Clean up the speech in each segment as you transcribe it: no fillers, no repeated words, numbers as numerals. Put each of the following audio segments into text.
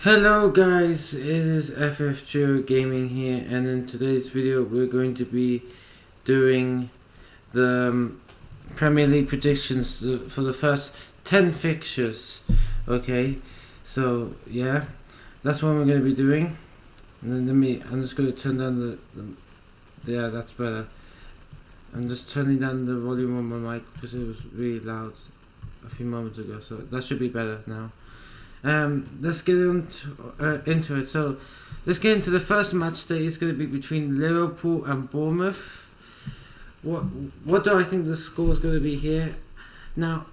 Hello guys, it is FFGO Gaming here, and in today's video we're going to be doing the Premier League predictions for the first 10 fixtures. Okay, so yeah, that's what we're going to be doing. And then I'm just going to turn down yeah, that's better. I'm just turning down the volume on my mic because it was really loud a few moments ago, so that should be better now. Let's get into it. So, let's get into the first match that is going to be between Liverpool and Bournemouth. What do I think the score is going to be here? Now,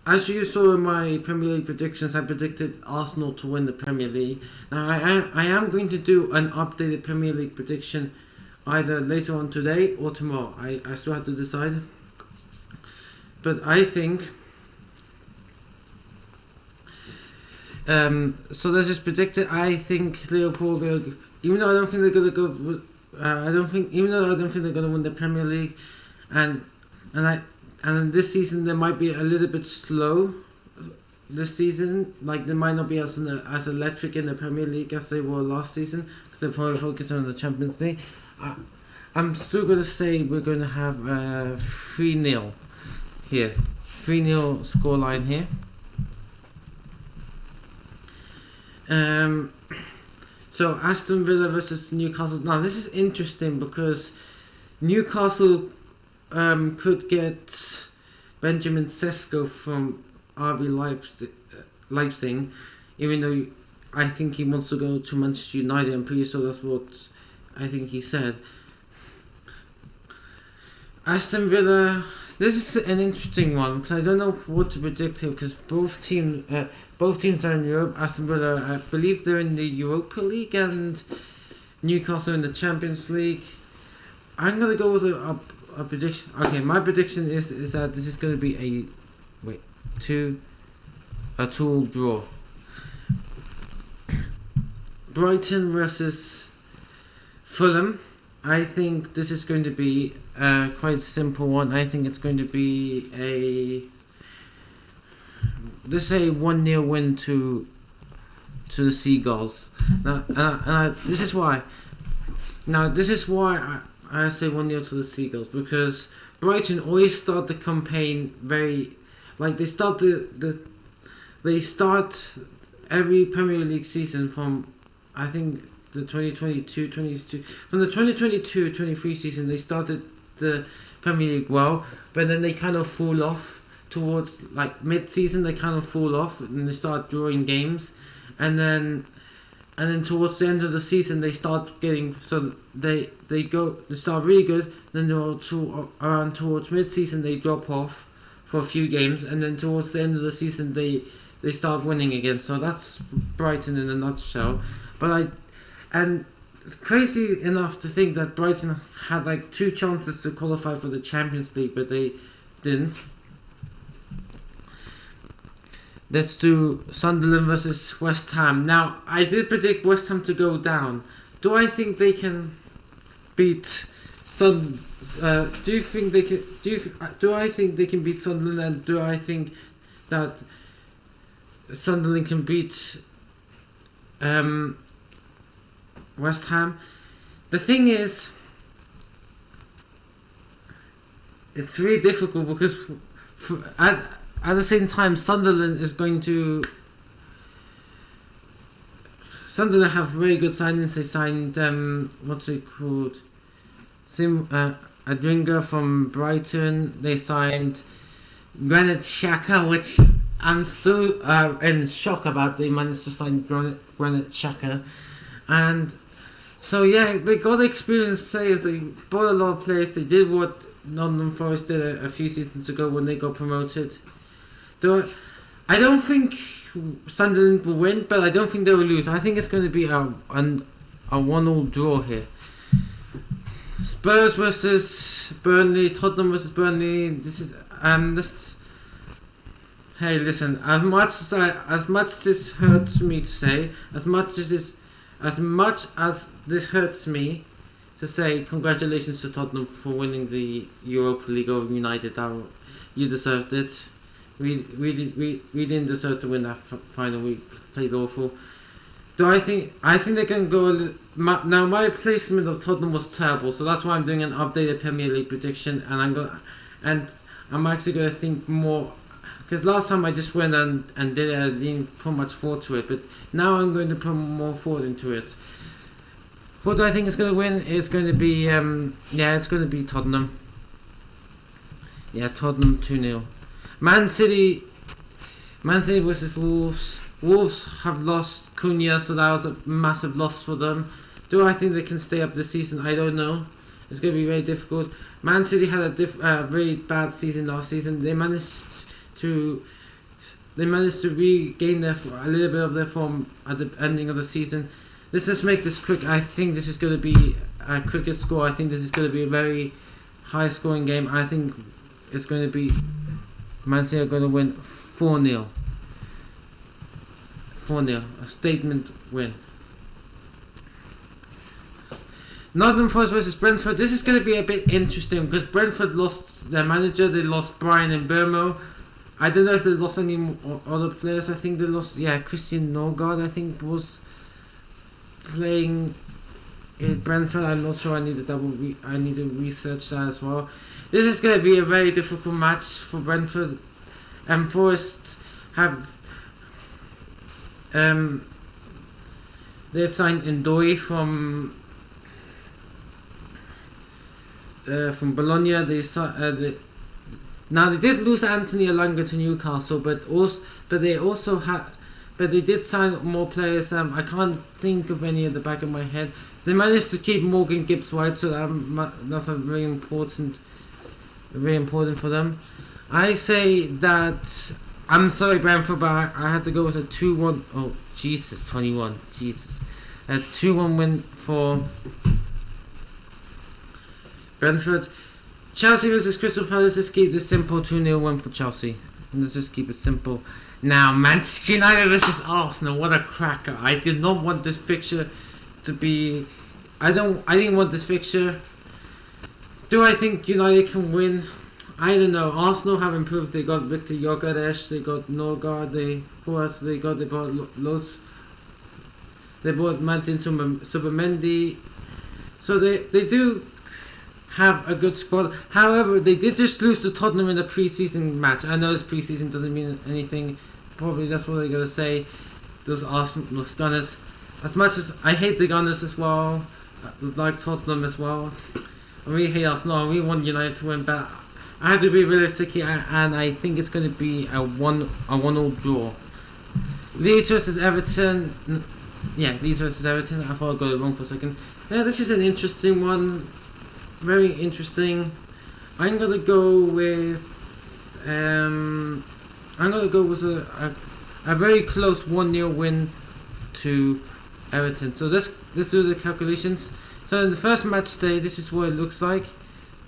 as you saw in my Premier League predictions, I predicted Arsenal to win the Premier League. Now, I am going to do an updated Premier League prediction either later on today or tomorrow. I still have to decide. But I think... so let's just predict it. I think Liverpool are gonna, even though I don't think they're gonna go. Even though I don't think they're gonna win the Premier League, and this season they might be a little bit slow. This season, like they might not be as electric in the Premier League as they were last season because they're probably focusing on the Champions League. I'm still gonna say we're gonna have 3-0 here, 3-0 scoreline here. So Aston Villa versus Newcastle. Now this is interesting because Newcastle could get Benjamin Sesko from RB Leipzig, even though I think he wants to go to Manchester United. I'm pretty sure that's what I think he said. Aston Villa. This is an interesting one because I don't know what to predict here because both teams are in Europe. Aston Villa, I believe they're in the Europa League, and Newcastle in the Champions League. I'm gonna go with a prediction. Okay, my prediction is that this is gonna be a 2-2 draw. Brighton versus Fulham. I think this is going to be quite a simple one. I think it's going to be let's say 1-0 win to the Seagulls. Now, this is why. Now, this is why I say 1-0 to the Seagulls, because Brighton always start the campaign very, like they start they start every Premier League season from, I think, the 2022-23 from the 2022-23 season. They started the Premier League well, but then they kind of fall off towards like mid-season. They kind of fall off and they start drawing games, and then towards the end of the season they start getting, so they start really good, then around towards mid-season they drop off for a few games, and then towards the end of the season they start winning again. So that's Brighton in a nutshell. And crazy enough to think that Brighton had like 2 chances to qualify for the Champions League, but they didn't. Let's do Sunderland versus West Ham. Now, I did predict West Ham to go down. Do I think they can beat Do you think they can? Do I think they can beat Sunderland? And do I think that Sunderland can beat West Ham? The thing is, it's really difficult because at the same time, Sunderland have very good signings. They signed what's it called? Adringa from Brighton. They signed Granit Xhaka, which I'm still in shock about. They managed to sign Granit Xhaka, and so yeah, they got experienced players. They bought a lot of players. They did what Nottingham Forest did a few seasons ago when they got promoted. I don't think Sunderland will win, but I don't think they will lose. I think it's going to be a 1-1 draw here. Spurs versus Burnley, Tottenham versus Burnley. Hey, listen. As much as this hurts me to say, as much as this hurts me to say, congratulations to Tottenham for winning the Europa League over United. You deserved it. We didn't deserve to win that final. We played awful. I think they can go. Now my placement of Tottenham was terrible, so that's why I'm doing an updated Premier League prediction, and I'm actually gonna think more. Because last time I just went and did it, I didn't put much thought to it, but now I'm going to put more thought into it. What do I think is going to win? It's going to be, it's going to be Tottenham. Yeah, Tottenham 2-0. Man City versus Wolves. Wolves have lost Cunha, so that was a massive loss for them. Do I think they can stay up this season? I don't know. It's going to be very difficult. Man City had a very bad season last season. They managed to regain a little bit of their form at the ending of the season. Let's make this quick. I think this is going to be a quicker score. I think this is going to be a very high scoring game. I think it's going to be Man City are going to win 4-0. 4-0. A statement win. Nottingham Forest versus Brentford. This is going to be a bit interesting because Brentford lost their manager. They lost Brian and Burmo. I don't know if they lost any other players. I think they lost, Christian Norgard, I think, was playing in Brentford. I'm not sure. I need to research that as well. This is going to be a very difficult match for Brentford. And Forest have they've signed Ndoi from Bologna. Now they did lose Anthony Elanga to Newcastle, but they did sign more players. I can't think of any at the back of my head. They managed to keep Morgan Gibbs White, so that's very important for them. I say that I'm sorry, Brentford, but I had to go with a 2-1. Oh Jesus, 21. Jesus, a 2-1 win for Brentford. Chelsea versus Crystal Palace. Let's keep this simple. 2-0 win for Chelsea. Let's just keep it simple. Now, Manchester United versus Arsenal. What a cracker! I did not want this fixture to be. I didn't want this fixture. Do I think United can win? I don't know. Arsenal have improved. They got Victor Gyökeres. They got Norgard. They bought loads. They bought Martin Subamendi. So they do have a good squad. However, they did just lose to Tottenham in the pre-season match. I know this pre-season doesn't mean anything. Probably that's what they're gonna say. Those Gunners. As much as I hate the Gunners as well, like Tottenham as well. I really hate Arsenal. I really want United to win, but I have to be realistic here, and I think it's going to be a 1-1 draw. Leeds versus Everton. Leeds versus Everton. I thought I got it wrong for a second. Yeah, this is an interesting one. Very interesting. I'm gonna go with a very close 1-0 win to Everton. So let's do the calculations. So in the first match day, this is what it looks like.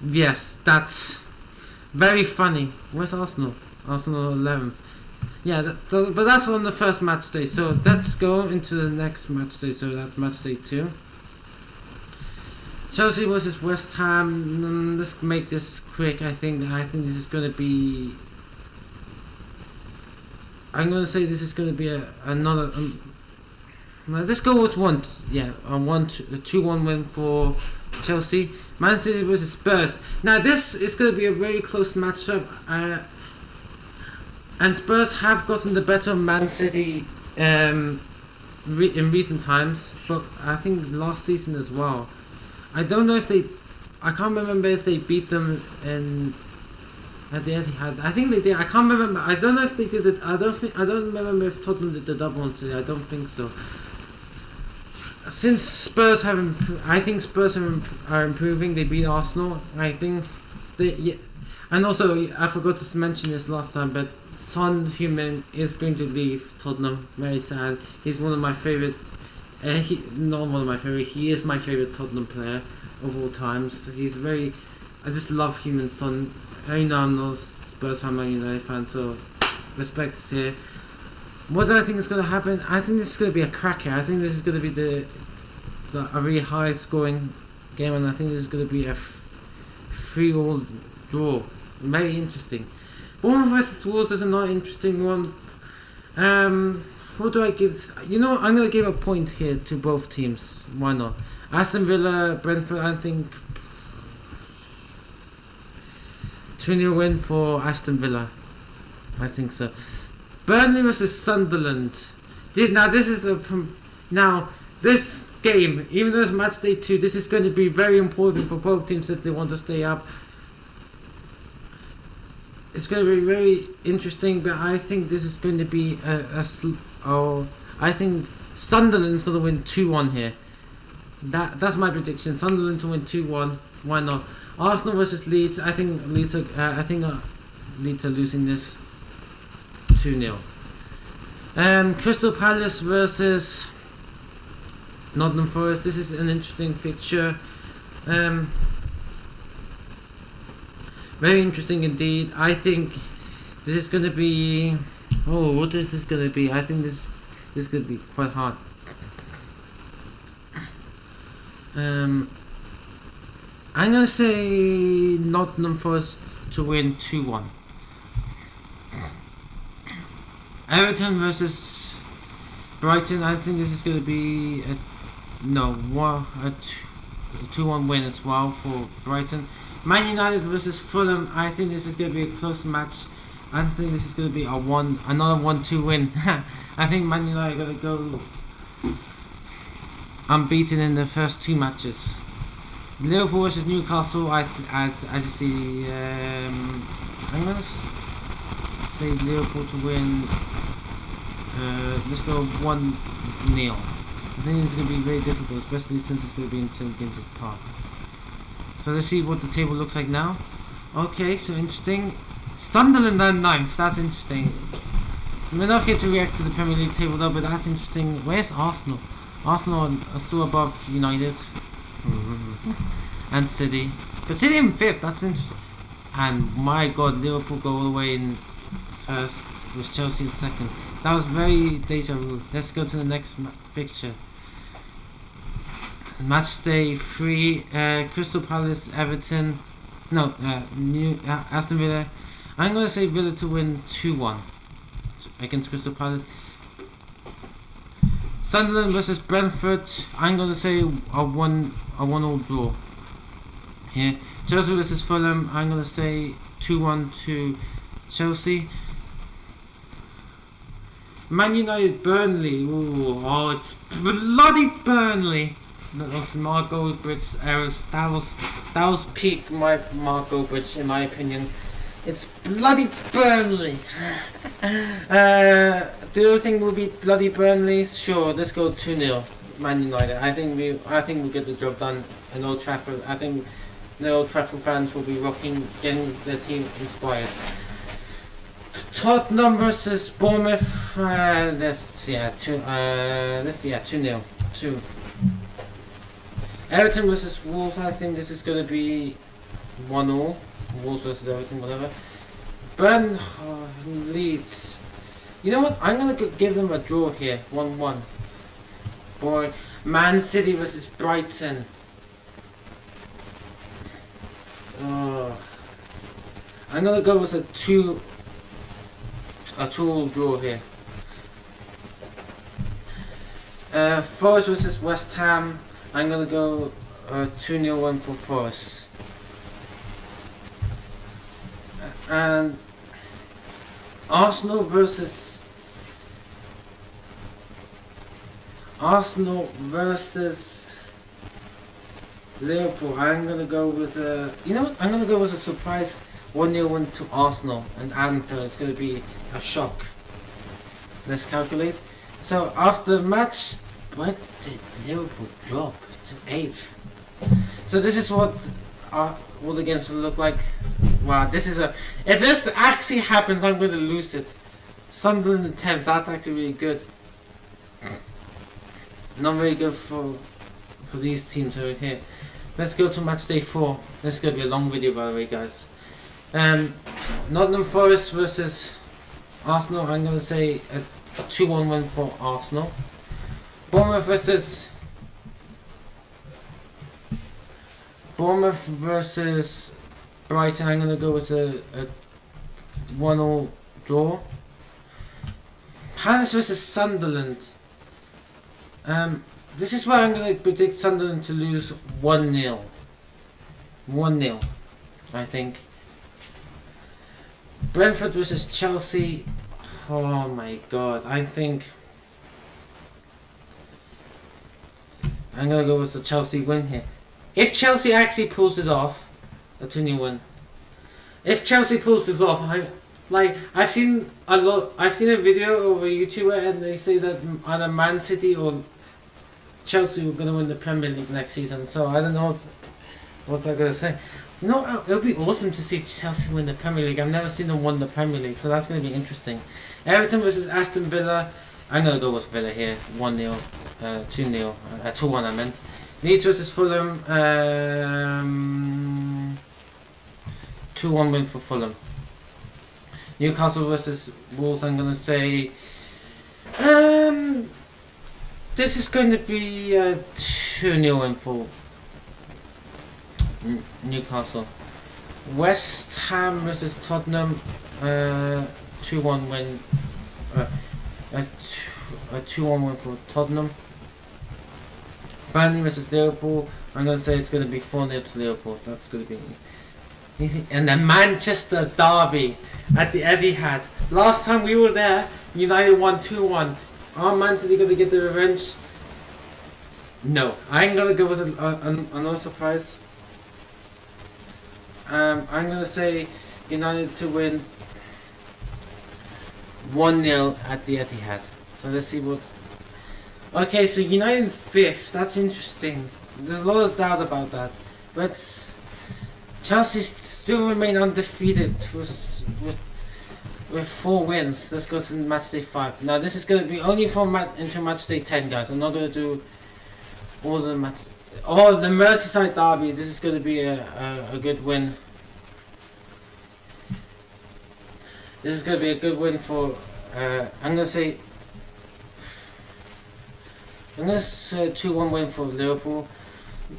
Yes, that's very funny. Where's Arsenal? Arsenal 11th. Yeah, but that's on the first match day. So let's go into the next match day. So that's match day 2. Chelsea versus West Ham. Let's make this quick. I think this is going to be. I'm going to say this is going to be another. Let's go with 2-1 win for Chelsea. Man City versus Spurs. Now this is going to be a very close matchup. And Spurs have gotten the better of Man City in recent times, but I think last season as well. I don't know if I can't remember if they beat them at the Etihad. I think they did. I can't remember. I don't know if they did it. I don't remember if Tottenham did the double on City. I don't think so. Since Spurs have I think Spurs are improving. They beat Arsenal. I think and also I forgot to mention this last time, but Son Heung-min is going to leave Tottenham. Very sad. He's one of my favorite. Not one of my favorite. He is my favorite Tottenham player of all times. I just love Heung-min Son. I know I'm not a Spurs fan, Man United fan, so respect here. What do I think is going to happen? I think this is going to be a cracker. I think this is going to be a really high scoring game, and I think this is going to be a 3-3 draw. Very interesting. Bournemouth versus Wolves is another interesting one. What do I give? You know, I'm gonna give a point here to both teams. Why not? Aston Villa, Brentford. I think 2-0 win for Aston Villa. I think so. Burnley versus Sunderland. Now this game, even though it's match day 2, this is going to be very important for both teams if they want to stay up. It's going to be very interesting, but I think this is going to be I think Sunderland's going to win 2-1 here. That's my prediction. Sunderland to win 2-1. Why not? Arsenal versus Leeds. I think Leeds are losing this 2-0. Crystal Palace versus Nottingham Forest. This is an interesting fixture. Very interesting indeed. I think this is going to be... Oh, what is this going to be? I think this is going to be quite hard. I'm going to say Nottingham Forest to win 2-1. Everton versus Brighton. I think this is going to be a 2-1 win as well for Brighton. Man United versus Fulham. I think this is going to be a close match. I think this is going to be another 1-2 win. I think Man United are going to go unbeaten in the first 2 matches. Liverpool versus Newcastle. I just see. I'm going to say Liverpool to win. Let's go 1-0. I think it's going to be very difficult, especially since it's going to be in St James's Park. So let's see what the table looks like now. Okay, so interesting. Sunderland are 9th. That's interesting. We're not here to react to the Premier League table though, but that's interesting. Where's Arsenal? Arsenal are still above United and City. But City in 5th. That's interesting. And my God, Liverpool go all the way in 1st with Chelsea in 2nd. That was very deja vu. Let's go to the next fixture. Match day 3, Crystal Palace, Everton. No, Aston Villa. I'm going to say Villa to win 2-1 against Crystal Palace. Sunderland versus Brentford. I'm going to say a 1-1 draw. Here, Chelsea versus Fulham. I'm going to say 2-1 to Chelsea. Man United, Burnley. Ooh, oh, it's bloody Burnley. That was Mark Goldbridge's errors. That was peak Mark Goldbridge in my opinion. It's bloody Burnley. Do you think we'll beat bloody Burnley? Sure, let's go 2-0 Man United. I think we'll get the job done in Old Trafford. I think the Old Trafford fans will be rocking, getting their team inspired. Tottenham versus Bournemouth. 2-0. 2. Everton versus Wolves. I think this is going to be 1-0. Wolves versus Everton, whatever. Leeds. You know what? I'm going to give them a draw here. 1-1. Boy, Man City versus Brighton. I'm going to go with a 2 draw here. Forest versus West Ham. I'm going to go 2-0 win for Forest. And Arsenal versus Liverpool. I'm going to go with you know what? I'm going to go with a surprise 1-0 win to Arsenal and Anfield. It's going to be a shock. Let's calculate. So after match, what did Liverpool drop to 8th? So this is what all the games will look like. Wow, this is if this actually happens, I'm going to lose it. Sunderland in 10th. That's actually really good. Not very good for these teams over here. Let's go to match day 4. This is going to be a long video, by the way, guys. Nottingham Forest versus Arsenal. I'm going to say a 2-1 win for Arsenal. Bournemouth versus Brighton. I'm going to go with a 1-1 draw. Palace versus Sunderland. This is where I'm going to predict Sunderland to lose 1-0. 1-0, I think. Brentford versus Chelsea. Oh my god, I think I'm going to go with the Chelsea win here. If Chelsea actually pulls it off, a 2-0 win. If Chelsea pulls this off, I've seen a video of a YouTuber and they say that either Man City or Chelsea were going to win the Premier League next season. So I don't know what's I going to say. No, it would be awesome to see Chelsea win the Premier League. I've never seen them win the Premier League, so that's going to be interesting. Everton versus Aston Villa. I'm going to go with Villa here. 1-0, 2-0, 2-1 I meant. Leeds versus Fulham. 2-1 win for Fulham. Newcastle versus Wolves. I'm going to say... this is going to be a 2-0 win for Newcastle. West Ham versus Tottenham, 2-1 win. A 2-1 win for Tottenham. Burnley versus Liverpool. I'm going to say it's going to be 4-0 to Liverpool. That's going to be easy. And the Manchester derby at the Etihad. Last time we were there, United won 2-1. Are Man City going to get the revenge? No. I'm going to go with another surprise. I'm going to say United to win 1-0 at the Etihad. So let's see what... Okay, so United 5th. That's interesting. There's a lot of doubt about that. But Chelsea still remain undefeated with 4 wins. Let's go to match day 5. Now this is going to be only into match day 10, guys. I'm not going to do all the match... Oh, the Merseyside derby. This is going to be a good win. This is going to be a good win for... I'm going to say 2-1 win for Liverpool.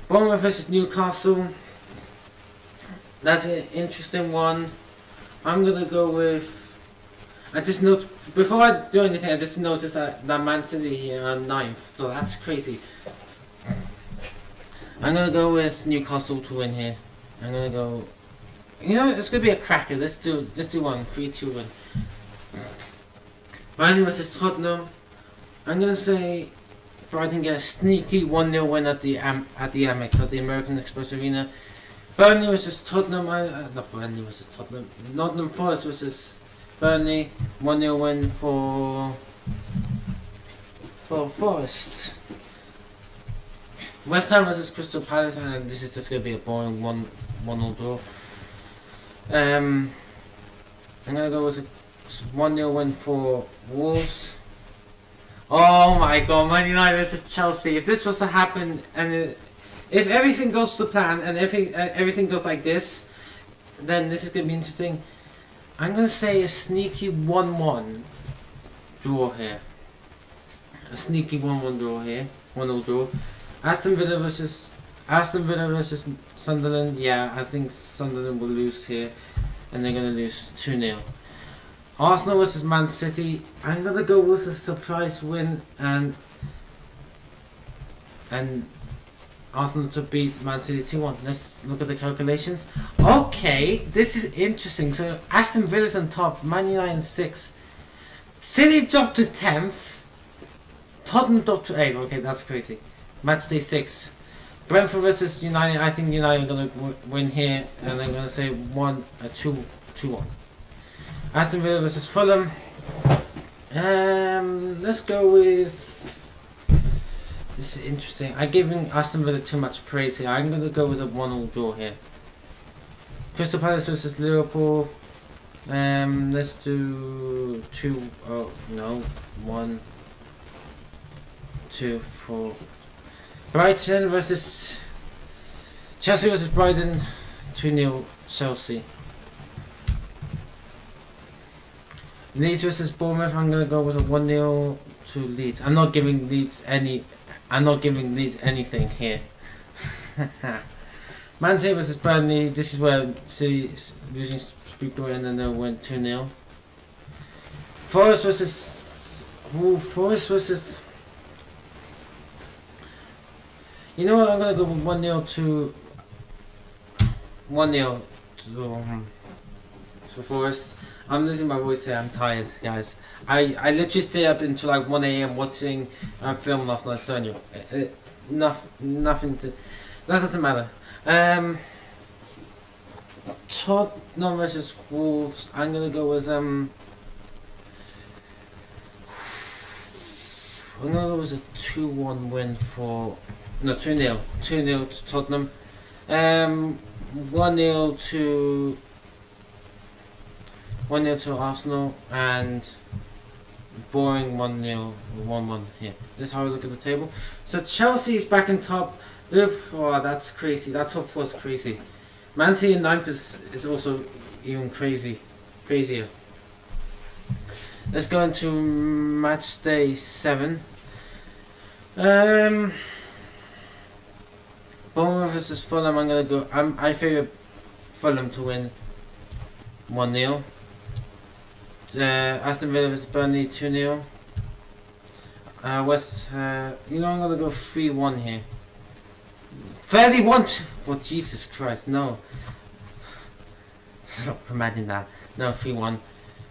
Bournemouth versus Newcastle. That's an interesting one. I'm going to go with... I just note before I do anything, I just noticed that Man City are 9th. So that's crazy. I'm going to go with Newcastle to win here. I'm going to go... You know, it's going to be a cracker. Let's do one. 3-2 win. Brighton versus Tottenham. I'm going to say Brighton get a sneaky 1-0 win at the Amex, at the American Express Arena. Burnley versus Tottenham. Not Burnley versus Tottenham. Nottingham Forest versus Burnley. 1-0 win for Forest. West Ham versus Crystal Palace, and this is just going to be a boring 1-0 draw. I'm going to go with a 1-0 win for Wolves. Oh my god, Man United versus Chelsea. If this was to happen, and if everything goes to plan, and everything goes like this, then this is going to be interesting. I'm going to say a sneaky 1-1 draw here. A sneaky 1-1 draw here. 1-0 draw. Aston Villa versus Sunderland. Yeah, I think Sunderland will lose here, and they're going to lose 2-0. Arsenal versus Man City. I'm going to go with a surprise win and Arsenal to beat Man City 2-1. Let's look at the calculations. Okay, this is interesting. So Aston Villa's on top, Man United 6. City dropped to 10th. Tottenham dropped to 8th. Okay, that's crazy. Match day 6. Brentford versus United. I think United are going to win here, and I'm going to say 2-1. Aston Villa versus Fulham. Let's go with... This is interesting. I'm giving Aston Villa too much praise here. I'm going to go with a 1-0 draw here. Crystal Palace versus Liverpool. Let's do 1, 2, 4. Brighton versus Chelsea versus Brighton. 2-0 Chelsea. Leeds versus Bournemouth. I'm gonna go with a 1-0 to Leeds. I'm not giving Leeds anything here. Man City versus Burnley. This is where City is losing beat Brighton and they'll win 2-0. Forest versus... Ooh, Forest versus... You know what, I'm gonna go with 1-0 to... 1-0 to... for Forest. I'm losing my voice here, I'm tired, guys. I literally stayed up until like 1 AM watching a film last night, telling you. Nothing to... That doesn't matter. Tottenham versus Wolves. I'm gonna go with I'm gonna go with a 2-1 win for 2-0 to Tottenham. 1-0 to Arsenal and boring 1-0 1-1 here. This is how I look at the table. So Chelsea is back in top. Oh, that's crazy. That top 4 is crazy. Man City in 9th is also even crazier. Let's go into match day 7. Bournemouth versus Fulham. I'm gonna go. I favour Fulham to win 1-0. Aston Villa versus Burnley 2-0. I'm gonna go 3-1 here. 31. Oh, Jesus Christ, no. Imagine that. No, 3-1.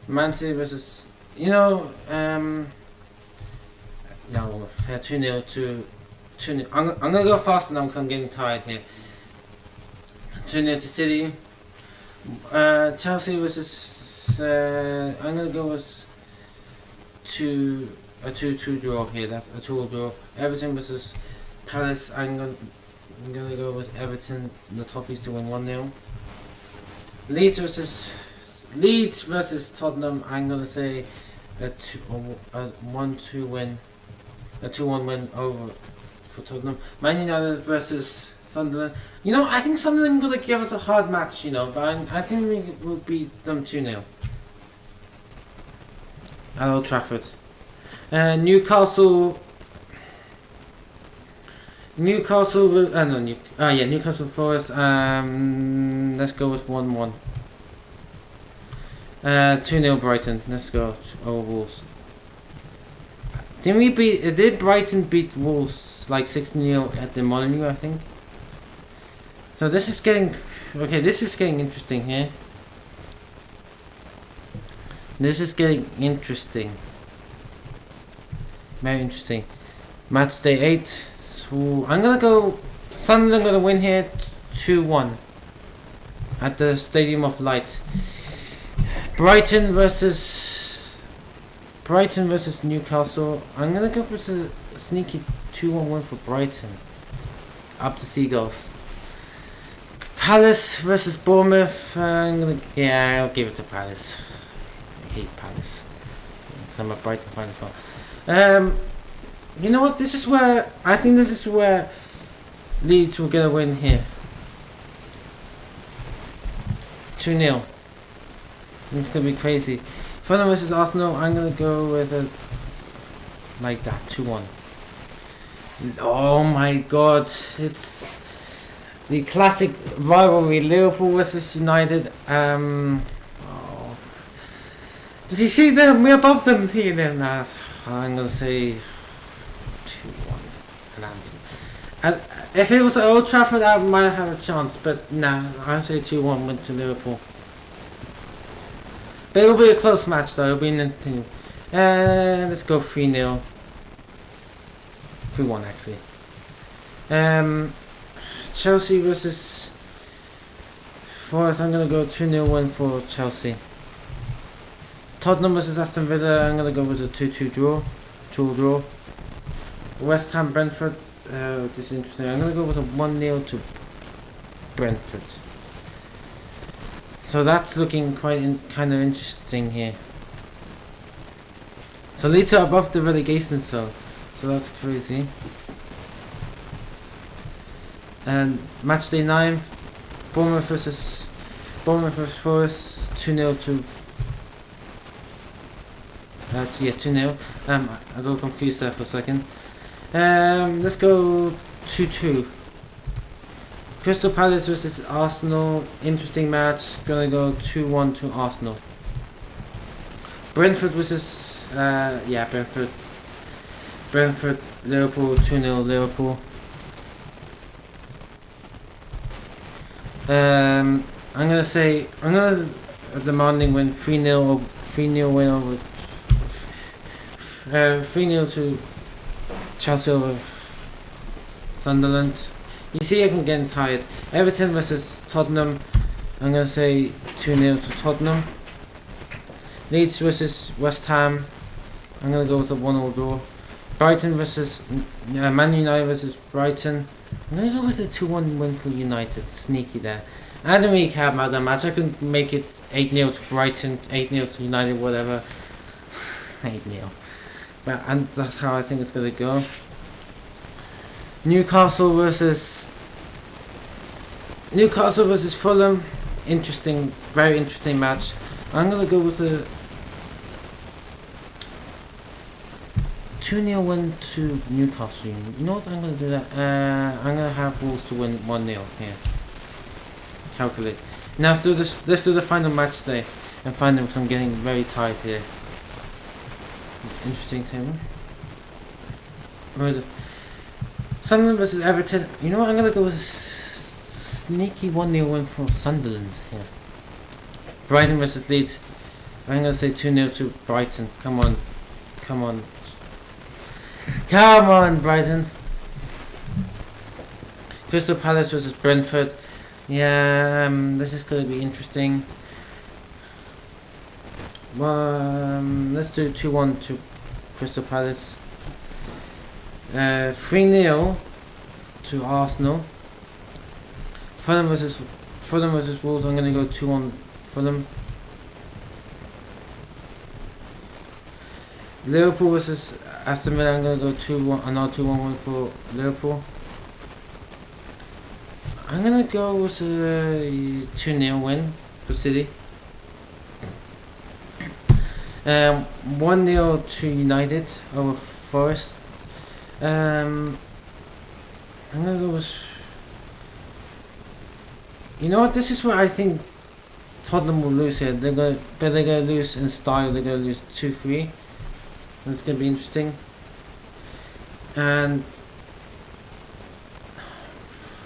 Man City versus... no, 2-0 to... 2-0. I'm gonna go faster now because I'm getting tired here. 2-0 to City. Chelsea versus... I'm gonna go with a 2-2 draw here. That's a 2-2 draw. Everton versus Palace. I'm gonna go with Everton, the Toffees, to win 1-0. Leeds versus Tottenham. I'm gonna say a 1-2 win, a 2-1 win over for Tottenham. Man United versus Sunderland. I think Sunderland gonna give us a hard match. But I think we will beat them 2-0 at Old Trafford. Newcastle Forest. Let's go with 1-1. 2-0 Brighton. Let's go over Wolves. Did Brighton beat Wolves like 6-0 at the Molineux, I think? So this is getting interesting here. This is getting interesting. Very interesting. Match day 8. So I'm gonna go. Sunderland gonna win here 2-1 at the Stadium of Light. Brighton versus Newcastle. I'm gonna go with a sneaky 2-1 win for Brighton. Up the Seagulls. Palace versus Bournemouth. I'll give it to Palace. I hate Palace because I'm a Brighton fan as well. You know what? This is where Leeds will get a win here. 2-0. It's gonna be crazy. Fulham versus Arsenal. I'm gonna go with a like that 2-1. Oh my God! It's the classic rivalry: Liverpool versus United. Did you see them? We're above them here. Then I'm gonna say 2-1. And if it was at Old Trafford, I might have a chance, but nah, I'll say 2-1 win to Liverpool. But it'll be a close match though, it'll be an entertaining. Let's go 3-0. 3-1 actually. Chelsea versus Forest, I'm gonna go 2-0 win for Chelsea. Tottenham versus Aston Villa, I'm gonna go with a 2-2 draw. 2 draw. West Ham Brentford, this is interesting. I'm gonna go with a 1-0 to Brentford. So that's looking kind of interesting here. So Leeds are above the relegation zone, so that's crazy. And match day 9, Bournemouth versus Forest, 2-0 to 2-0. I got confused there for a second. Let's go 2-2. Crystal Palace versus Arsenal, interesting match. Gonna go 2-1 to Arsenal. Brentford versus Brentford. Brentford, Liverpool, 2-0 Liverpool. I'm gonna demanding win 3-0 or 3-0 win over 3-0 to Chelsea over Sunderland. You see, I'm getting tired. Everton versus Tottenham. I'm gonna say 2-0 to Tottenham. Leeds versus West Ham. I'm gonna go with a 1-0 draw. Brighton versus Man United versus Brighton. I'm gonna go with a 2-1 win for United. Sneaky there. I don't really care about that match. I can make it 8-0 to Brighton, 8-0 to United, whatever. 8-0. But and that's how I think it's gonna go. Newcastle versus Fulham. Interesting, very interesting match. I'm gonna go with a 2-0 win to Newcastle. You know what? I'm gonna do that. I'm gonna have Wolves to win 1-0 here. Calculate. Now let's do this. Let's do the final match day and find them because I'm getting very tired here. Interesting table. Sunderland versus Everton. You know what? I'm gonna go with a sneaky 1-0 win for Sunderland here. Brighton versus Leeds. I'm gonna say 2-0 to Brighton. Come on, come on, come on, Brighton. Crystal Palace versus Brentford. Yeah, this is gonna be interesting. Let's do 2-1 to Crystal Palace. 3-0 to Arsenal. Fulham versus Wolves. I'm gonna go 2-1 Fulham. Liverpool versus Aston Villa. I'm gonna go 2-1. Another 2-1 win for Liverpool. I'm gonna go with a 2-0 win for City. 1-0 to United over Forest. I'm gonna go with. You know what? This is where I think Tottenham will lose here. They're gonna lose in style. They're gonna lose 2-3. It's gonna be interesting. And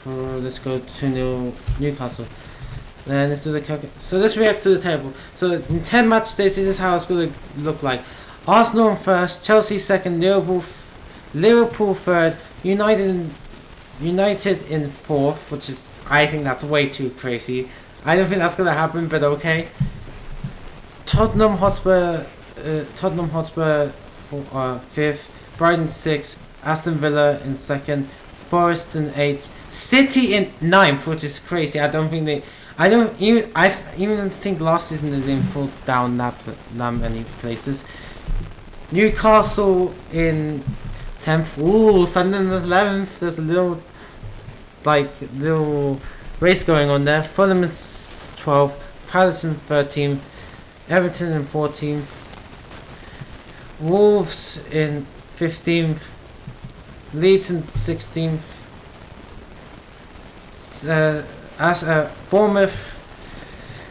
let's go 2-0 Newcastle. Then let's do the calculation. So let's react to the table. So in 10 match days, this is how it's gonna look like. Arsenal in first, Chelsea second, Liverpool third, United in fourth, which is, I think that's way too crazy. I don't think that's gonna happen, but okay. Tottenham Hotspur fifth, Brighton sixth, Aston Villa in second, Forest in eighth, City in ninth, which is crazy. I even think last season they didn't fall down that many places. Newcastle in 10th. Ooh, Sunderland in 11th. There's a little race going on there. Fulham is 12th. Palace in 13th. Everton in 14th. Wolves in 15th. Leeds in 16th. Bournemouth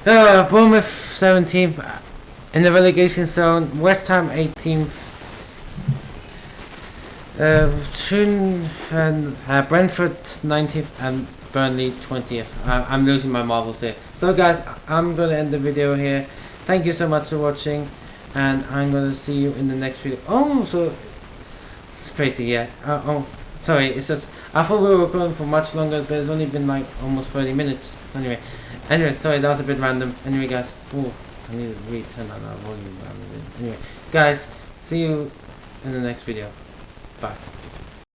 17th in the relegation zone. West Ham 18th. Brentford 19th and Burnley 20th. I'm losing my marbles here. So guys, I'm gonna end the video here. Thank you so much for watching, and I'm gonna see you in the next video. Oh, so it's crazy, yeah. Sorry, it's just I thought we were recording for much longer, but it's only been like almost 30 minutes. Anyway, sorry, that was a bit random. Anyway, guys, I need to really turn down that volume. Anyway, guys, see you in the next video. Bye.